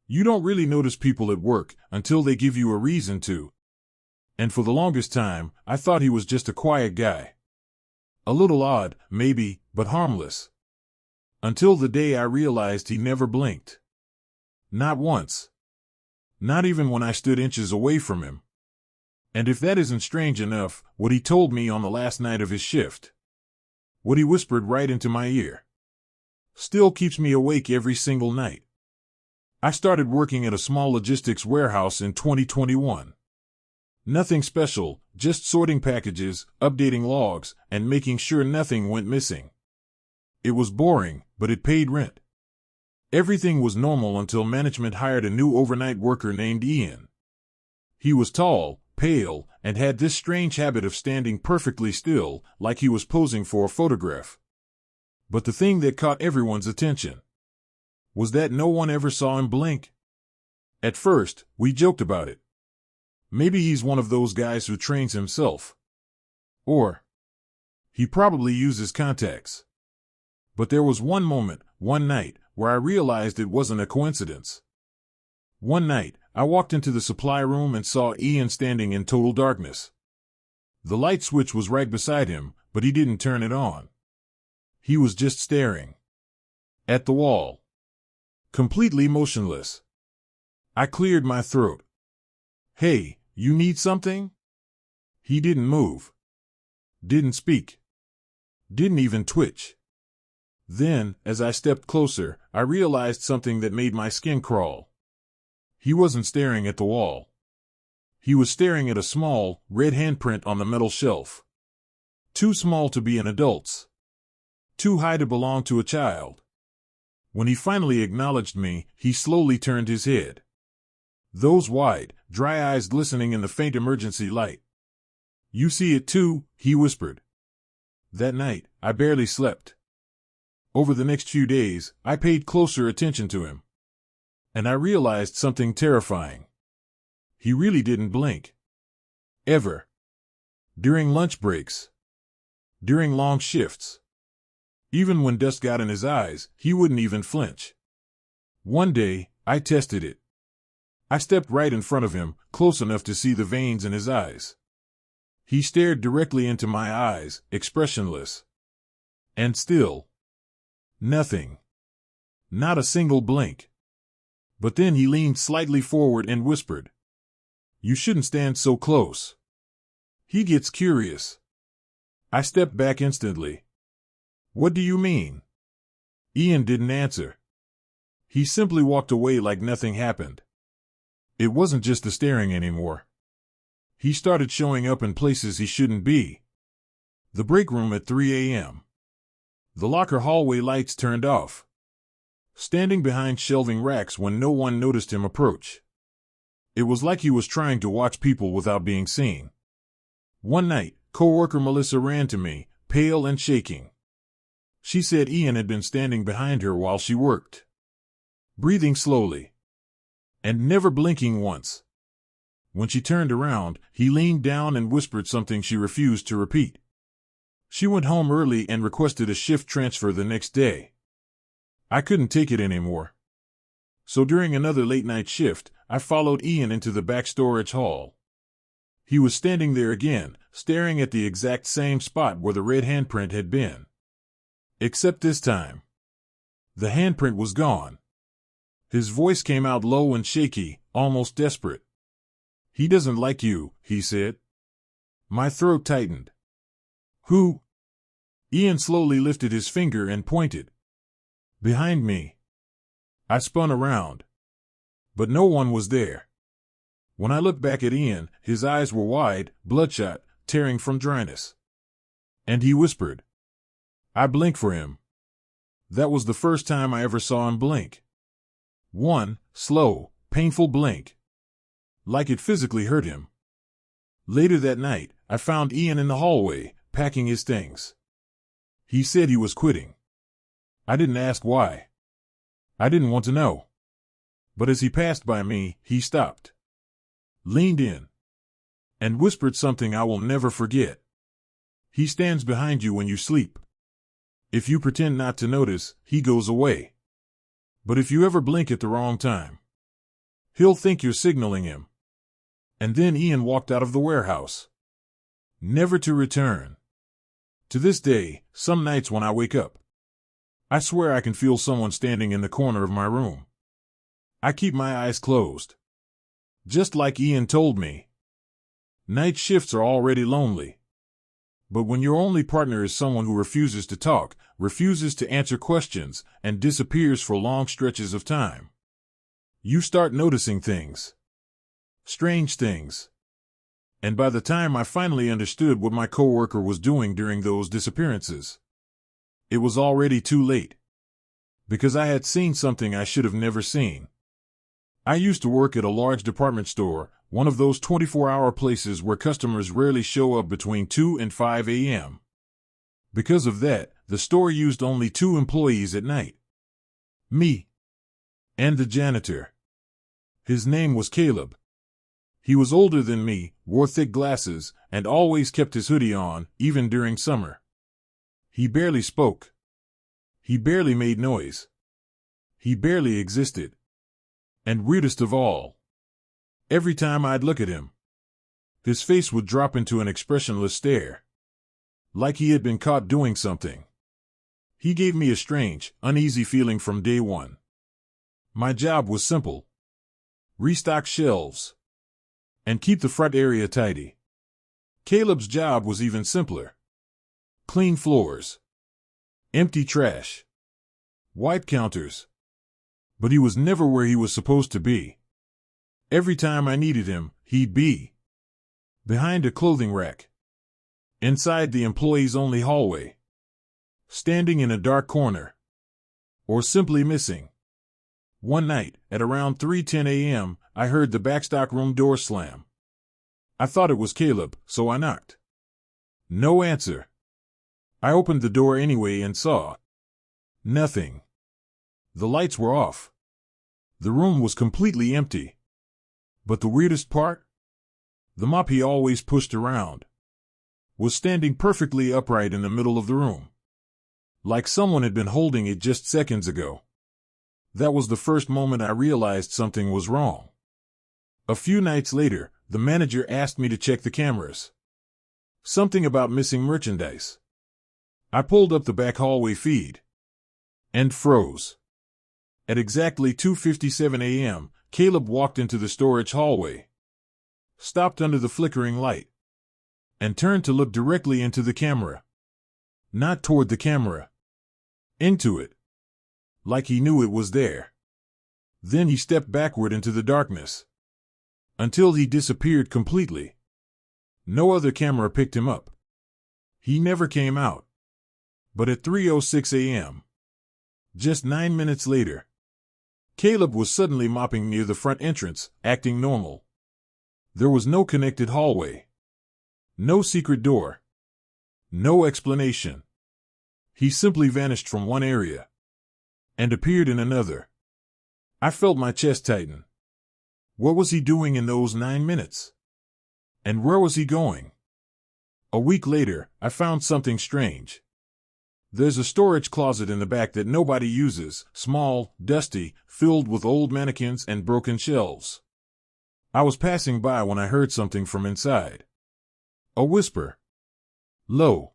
You don't really notice people at work until they give you a reason to. And for the longest time, I thought he was just a quiet guy. A little odd, maybe, but harmless. Until the day I realized he never blinked. Not once. Not even when I stood inches away from him. And if that isn't strange enough, what he told me on the last night of his shift. What he whispered right into my ear. Still keeps me awake every single night. I started working at a small logistics warehouse in 2021. Nothing special, just sorting packages, updating logs, and making sure nothing went missing. It was boring, but it paid rent. Everything was normal until management hired a new overnight worker named Ian. He was tall, pale, and had this strange habit of standing perfectly still, like he was posing for a photograph. But the thing that caught everyone's attention was that no one ever saw him blink. At first, we joked about it. Maybe he's one of those guys who trains himself. Or he probably uses contacts. But there was one moment, one night, where I realized it wasn't a coincidence. One night, I walked into the supply room and saw Ian standing in total darkness. The light switch was right beside him, but he didn't turn it on. He was just staring at the wall, completely motionless. I cleared my throat. "Hey, you need something?" He didn't move. Didn't speak. Didn't even twitch. Then, as I stepped closer, I realized something that made my skin crawl. He wasn't staring at the wall. He was staring at a small, red handprint on the metal shelf. Too small to be an adult's. Too high to belong to a child. When he finally acknowledged me, he slowly turned his head. Those wide, dry eyes glistening in the faint emergency light. "You see it too," he whispered. That night, I barely slept. Over the next few days, I paid closer attention to him. And I realized something terrifying. He really didn't blink. Ever. During lunch breaks. During long shifts. Even when dust got in his eyes, he wouldn't even flinch. One day, I tested it. I stepped right in front of him, close enough to see the veins in his eyes. He stared directly into my eyes, expressionless. And still. Nothing. Not a single blink. But then he leaned slightly forward and whispered, "You shouldn't stand so close. He gets curious." I stepped back instantly. "What do you mean?" Ian didn't answer. He simply walked away like nothing happened. It wasn't just the staring anymore. He started showing up in places he shouldn't be. The break room at 3 a.m. The locker hallway lights turned off. Standing behind shelving racks when no one noticed him approach. It was like he was trying to watch people without being seen. One night, coworker Melissa ran to me, pale and shaking. She said Ian had been standing behind her while she worked. Breathing slowly. And never blinking once. When she turned around, he leaned down and whispered something she refused to repeat. She went home early and requested a shift transfer the next day. I couldn't take it anymore. So during another late-night shift, I followed Ian into the back storage hall. He was standing there again, staring at the exact same spot where the red handprint had been. Except this time, the handprint was gone. His voice came out low and shaky, almost desperate. "He doesn't like you," he said. My throat tightened. "Who?" Ian slowly lifted his finger and pointed. "Behind me." I spun around. But no one was there. When I looked back at Ian, his eyes were wide, bloodshot, tearing from dryness. And he whispered. I blinked for him. That was the first time I ever saw him blink. One slow, painful blink. Like it physically hurt him. Later that night, I found Ian in the hallway, packing his things. He said he was quitting. I didn't ask why. I didn't want to know. But as he passed by me, he stopped, leaned in, and whispered something I will never forget. He stands behind you when you sleep. If you pretend not to notice, he goes away. But if you ever blink at the wrong time, He'll think you're signaling him. And then Ian walked out of the warehouse, never to return. To this day, some nights when I wake up, I swear I can feel someone standing in the corner of my room. I keep my eyes closed. Just like Ian told me. Night shifts are already lonely. But when your only partner is someone who refuses to talk, refuses to answer questions, and disappears for long stretches of time, you start noticing things. Strange things. And by the time I finally understood what my coworker was doing during those disappearances, it was already too late. Because I had seen something I should have never seen. I used to work at a large department store, one of those 24-hour places where customers rarely show up between 2 and 5 a.m. Because of that, the store used only 2 employees at night. Me. And the janitor. His name was Caleb. He was older than me, wore thick glasses, and always kept his hoodie on, even during summer. He barely spoke. He barely made noise. He barely existed. And weirdest of all, every time I'd look at him, his face would drop into an expressionless stare. Like he had been caught doing something. He gave me a strange, uneasy feeling from day one. My job was simple. Restock shelves. And keep the front area tidy. Caleb's job was even simpler. Clean floors. Empty trash. Wipe counters. But he was never where he was supposed to be. Every time I needed him, he'd be behind a clothing rack, inside the employees-only hallway, standing in a dark corner, or simply missing. One night, at around 3:10 a.m., I heard the backstock room door slam. I thought it was Caleb, so I knocked. No answer. I opened the door anyway and saw nothing. The lights were off. The room was completely empty. But the weirdest part? The mop he always pushed around was standing perfectly upright in the middle of the room, like someone had been holding it just seconds ago. That was the first moment I realized something was wrong. A few nights later, the manager asked me to check the cameras. Something about missing merchandise. I pulled up the back hallway feed and froze. At exactly 2:57 a.m., Caleb walked into the storage hallway, stopped under the flickering light, and turned to look directly into the camera. Not toward the camera. Into it. Like he knew it was there. Then he stepped backward into the darkness, until he disappeared completely. No other camera picked him up. He never came out. But at 3:06 a.m., just 9 minutes later, Caleb was suddenly mopping near the front entrance, acting normal. There was no connected hallway. No secret door. No explanation. He simply vanished from one area and appeared in another. I felt my chest tighten. What was he doing in those 9 minutes? And where was he going? A week later, I found something strange. There's a storage closet in the back that nobody uses, small, dusty, filled with old mannequins and broken shelves. I was passing by when I heard something from inside. A whisper. Low.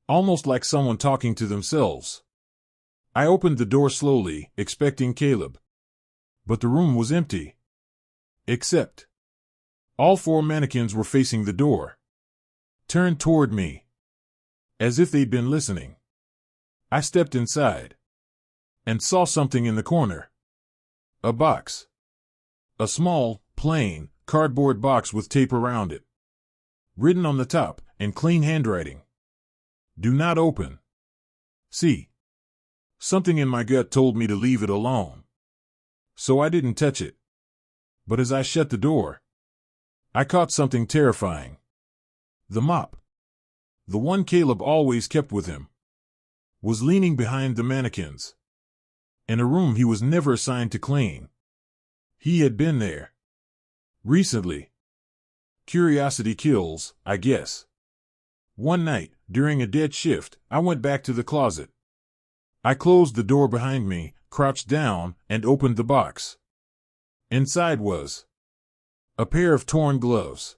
Almost like someone talking to themselves. I opened the door slowly, expecting Caleb. But the room was empty. Except all 4 mannequins were facing the door, turned toward me, as if they'd been listening. I stepped inside and saw something in the corner. A box. A small, plain, cardboard box with tape around it. Written on the top, in clean handwriting. Do not open. See. Something in my gut told me to leave it alone. So I didn't touch it. But as I shut the door, I caught something terrifying. The mop, the one Caleb always kept with him, was leaning behind the mannequins, in a room he was never assigned to clean. He had been there recently. Curiosity kills, I guess. One night, during a dead shift, I went back to the closet. I closed the door behind me, crouched down, and opened the box. Inside was a pair of torn gloves,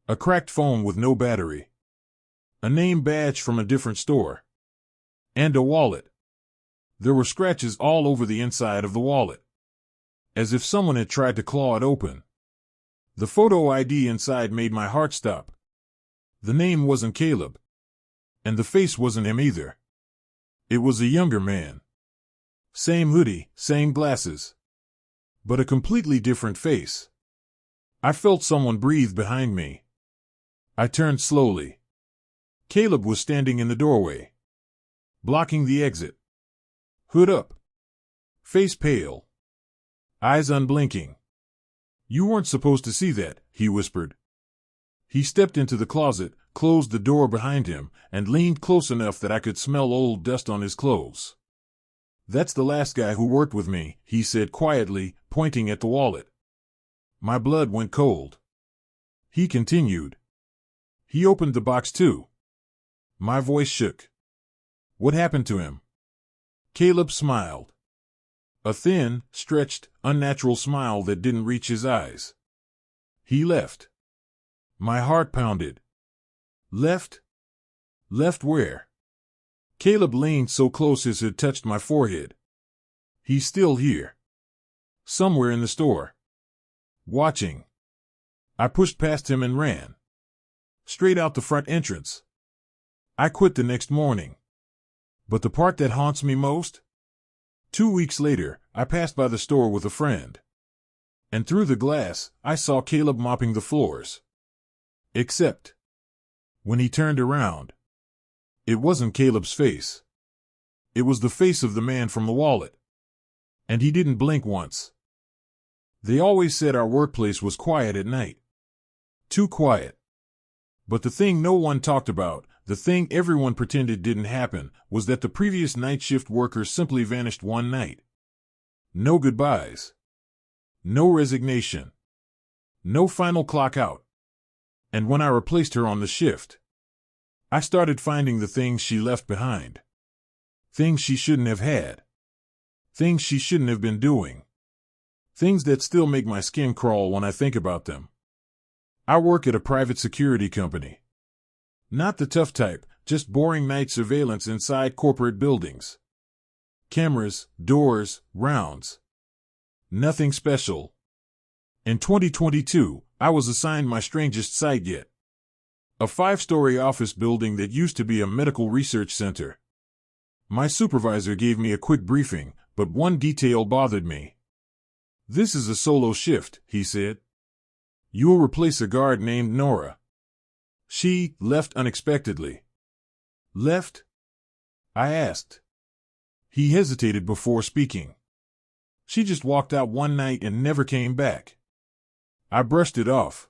a cracked phone with no battery, a name badge from a different store, and a wallet. There were scratches all over the inside of the wallet, as if someone had tried to claw it open. The photo ID inside made my heart stop. The name wasn't Caleb, and the face wasn't him either. It was a younger man. Same hoodie, same glasses, but a completely different face. I felt someone breathe behind me. I turned slowly. Caleb was standing in the doorway, blocking the exit. Hood up, face pale, eyes unblinking. "You weren't supposed to see that," he whispered. He stepped into the closet, closed the door behind him, and leaned close enough that I could smell old dust on his clothes. "That's the last guy who worked with me," he said quietly, pointing at the wallet. My blood went cold. He continued. "He opened the box too." My voice shook. "What happened to him?" Caleb smiled. A thin, stretched, unnatural smile that didn't reach his eyes. "He left." My heart pounded. "Left? Left where?" Caleb leaned so close his hood touched my forehead. "He's still here. Somewhere in the store. Watching." I pushed past him and ran. Straight out the front entrance. I quit the next morning. But the part that haunts me most? 2 weeks later, I passed by the store with a friend. And through the glass, I saw Caleb mopping the floors. Except, when he turned around, it wasn't Caleb's face. It was the face of the man from the wallet. And he didn't blink once. They always said our workplace was quiet at night. Too quiet. But the thing no one talked about, the thing everyone pretended didn't happen, was that the previous night shift worker simply vanished one night. No goodbyes. No resignation. No final clock out. And when I replaced her on the shift, I started finding the things she left behind. Things she shouldn't have had. Things she shouldn't have been doing. Things that still make my skin crawl when I think about them. I work at a private security company. Not the tough type, just boring night surveillance inside corporate buildings. Cameras, doors, rounds. Nothing special. In 2022, I was assigned my strangest site yet. A 5-story office building that used to be a medical research center. My supervisor gave me a quick briefing, but one detail bothered me. "This is a solo shift," he said. "You'll replace a guard named Nora. She left unexpectedly." "Left?" I asked. He hesitated before speaking. "She just walked out one night and never came back." I brushed it off.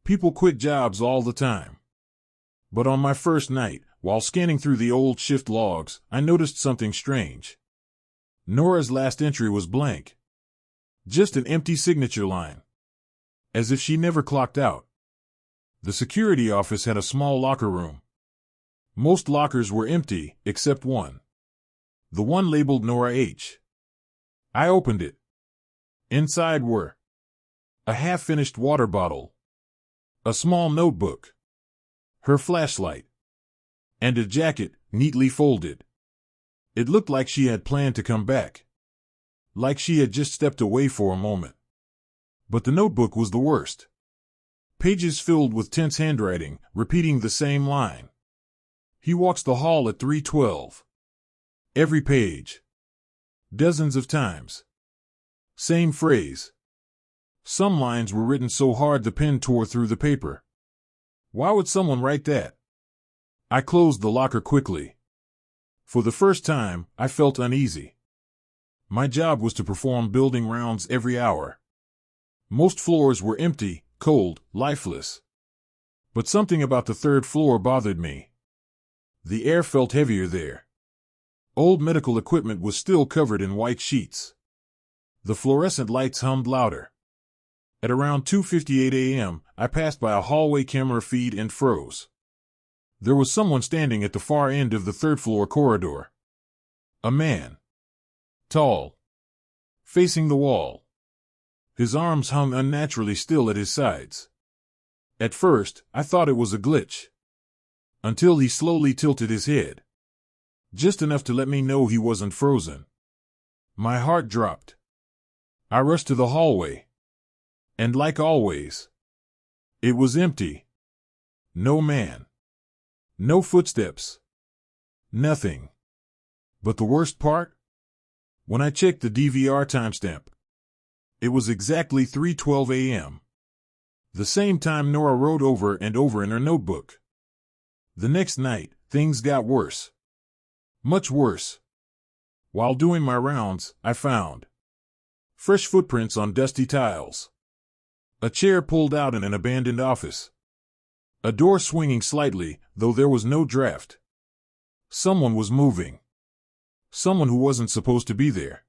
People quit jobs all the time. But on my first night, while scanning through the old shift logs, I noticed something strange. Nora's last entry was blank. Just an empty signature line. As if she never clocked out. The security office had a small locker room. Most lockers were empty, except one. The one labeled Nora H. I opened it. Inside were a half-finished water bottle, a small notebook, her flashlight, and a jacket neatly folded. It looked like she had planned to come back. Like she had just stepped away for a moment. But the notebook was the worst. Pages filled with tense handwriting, repeating the same line. "He walks the hall at 3:12. Every page. Dozens of times. Same phrase. Some lines were written so hard the pen tore through the paper. Why would someone write that? I closed the locker quickly. For the first time, I felt uneasy. My job was to perform building rounds every hour. Most floors were empty, cold, lifeless. But something about the third floor bothered me. The air felt heavier there. Old medical equipment was still covered in white sheets. The fluorescent lights hummed louder. At around 2:58 a.m., I passed by a hallway camera feed and froze. There was someone standing at the far end of the third-floor corridor. A man. Tall. Facing the wall. His arms hung unnaturally still at his sides. At first, I thought it was a glitch. Until he slowly tilted his head. Just enough to let me know he wasn't frozen. My heart dropped. I rushed to the hallway. And like always, it was empty. No man. No footsteps. Nothing. But the worst part? When I checked the DVR timestamp, it was exactly 3:12 a.m. The same time Nora wrote over and over in her notebook. The next night, things got worse. Much worse. While doing my rounds, I found fresh footprints on dusty tiles. A chair pulled out in an abandoned office. A door swinging slightly, though there was no draft. Someone was moving. Someone who wasn't supposed to be there.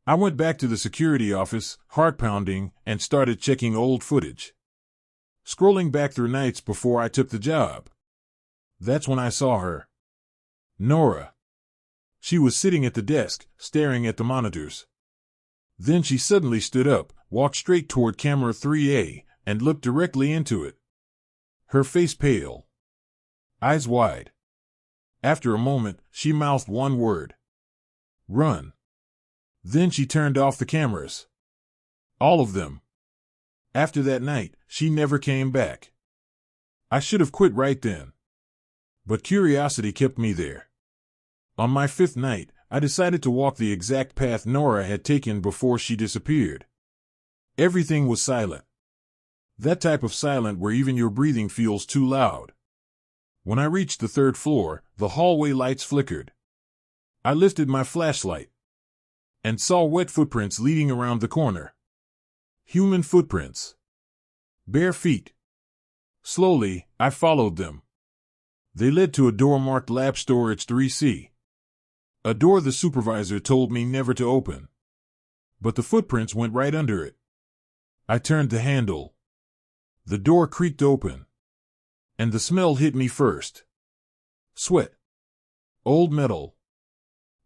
I went back to the security office, heart pounding, and started checking old footage. Scrolling back through nights before I took the job. That's when I saw her. Nora. She was sitting at the desk, staring at the monitors. Then she suddenly stood up, walked straight toward camera 3A, and looked directly into it. Her face pale. Eyes wide. After a moment, she mouthed one word. Run. Then she turned off the cameras. All of them. After that night, she never came back. I should have quit right then. But curiosity kept me there. On my 5th night, I decided to walk the exact path Nora had taken before she disappeared. Everything was silent. That type of silent where even your breathing feels too loud. When I reached the 3rd floor, the hallway lights flickered. I lifted my flashlight and saw wet footprints leading around the corner. Human footprints. Bare feet. Slowly, I followed them. They led to a door marked Lab Storage 3C. A door the supervisor told me never to open. But the footprints went right under it. I turned the handle. The door creaked open. And the smell hit me first. Sweat. Old metal.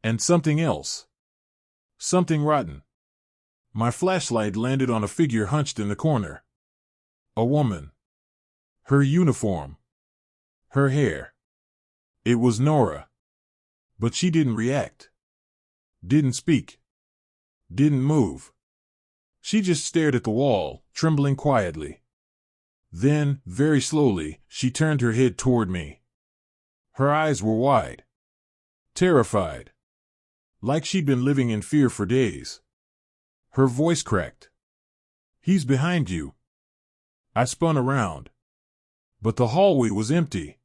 And something else. Something rotten. My flashlight landed on a figure hunched in the corner. A woman. Her uniform. Her hair. It was Nora. But she didn't react. Didn't speak. Didn't move. She just stared at the wall, trembling quietly. Then, very slowly, she turned her head toward me. Her eyes were wide. Terrified. Like she'd been living in fear for days. Her voice cracked. He's behind you. I spun around. But the hallway was empty.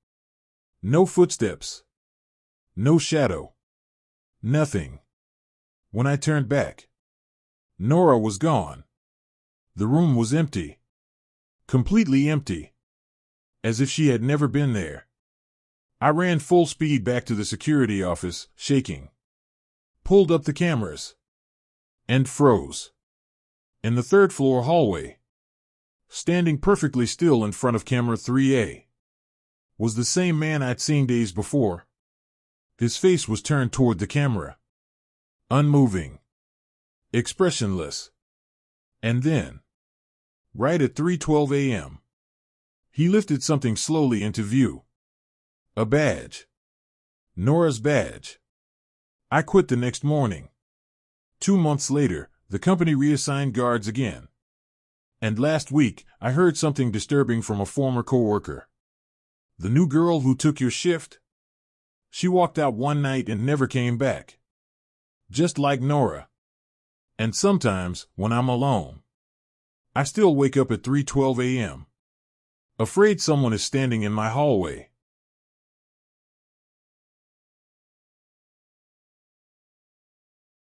No footsteps. No shadow. Nothing. When I turned back, Nora was gone. The room was empty. Completely empty. As if she had never been there. I ran full speed back to the security office, shaking. Pulled up the cameras. And froze. In the 3rd floor hallway, standing perfectly still in front of camera 3A, was the same man I'd seen days before. His face was turned toward the camera. Unmoving. Expressionless. And then, right at 3:12 a.m., he lifted something slowly into view. A badge. Nora's badge. I quit the next morning. 2 months later, the company reassigned guards again. And last week, I heard something disturbing from a former coworker. The new girl who took your shift? She walked out one night and never came back. Just like Nora. And sometimes, when I'm alone, I still wake up at 3:12 a.m. afraid someone is standing in my hallway.